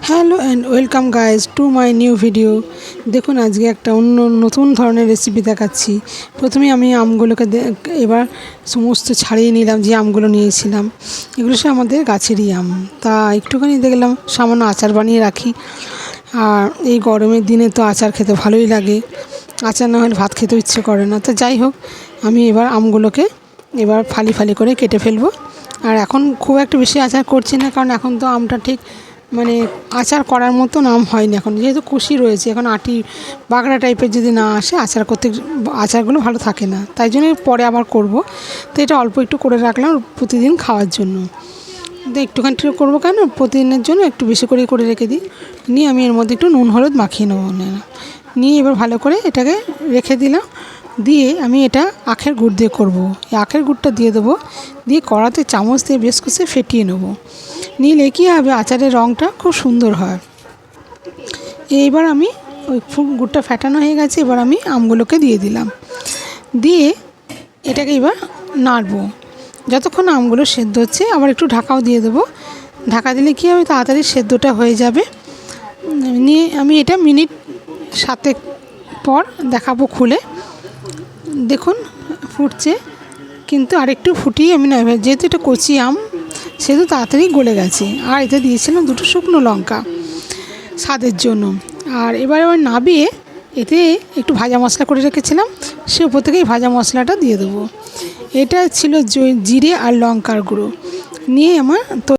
Hello and welcome guys to my new video. দেখুন আজকে একটা নতুন ধরনের রেসিপি দেখাচ্ছি। প্রথমে আমি আমগুলোকে এবার সমস্ত ছাড়িয়ে নিলাম, যে আমগুলো নিয়েছিলাম এগুলো সব আমাদের গাছেরই আম। তা একটুখানি দেখলাম সামান্য আচার বানিয়ে রাখি। আর এই গরমের দিনে তো আচার খেতে ভালোই লাগে, আচার না হলে ভাত খেতেও ইচ্ছে করে না। তো যাই হোক, আমি এবার আমগুলোকে ফালি ফালি করে কেটে ফেলবো। আর এখন খুব একটা বেশি আচার করছি না, কারণ এখন তো আমটা ঠিক মানে আচার করার মতন আম হয়নি এখন, যেহেতু কুশি রয়েছে। এখন আটি বাগড়া টাইপের যদি না আসে আচার করতে, আচারগুলো ভালো থাকে না, তাই জন্য পরে আবার করব। তো এটা অল্প একটু করে রাখলাম প্রতিদিন খাওয়ার জন্য। তো একটুখানি করবো কেন, প্রতিদিনের জন্য একটু বেশি করে রেখে দিই। নিয়ে আমি এর মধ্যে একটু নুন হলুদ মাখিয়ে নেবো, নিয়ে এবার ভালো করে এটাকে রেখে দিলাম। দিয়ে আমি এটা আখের গুড় দিয়ে করবো। এই আখের গুড়টা দিয়ে দেবো, দিয়ে কড়াতে চামচ দিয়ে বেশ করে ফেটিয়ে নেবো। নিলে কী হবে, আচারের রঙটা খুব সুন্দর হয়। এইবার আমি ওই গুড়টা ফেটানো হয়ে গেছে, এবার আমি আমগুলোকে দিয়ে দিলাম। দিয়ে এটাকে এবার নাড়বো যতক্ষণ আমগুলো সেদ্ধ হচ্ছে। আবার একটু ঢাকাও দিয়ে দেবো। ঢাকা দিলে কী হবে, তাড়াতাড়ি সেদ্ধটা হয়ে যাবে। নিয়ে আমি এটা মিনিট 7 পর দেখাবো খুলে। দেখুন ফুটছে, কিন্তু আরেকটু ফুটিয়ে আমি নেব, যেহেতু এটা কচি আম সেহেতু তাড়াতাড়ি গলে গেছে। আর এতে দিয়েছিলাম 2টো শুকনো লঙ্কা স্বাদের জন্য। আর এবার নাবিয়ে এতে একটু ভাজা মশলা করে রেখেছিলাম, সে উপর থেকেই ভাজা মশলাটা দিয়ে দেবো। এটা ছিল জিরে আর লঙ্কার গুঁড়ো। নিয়ে আমার তো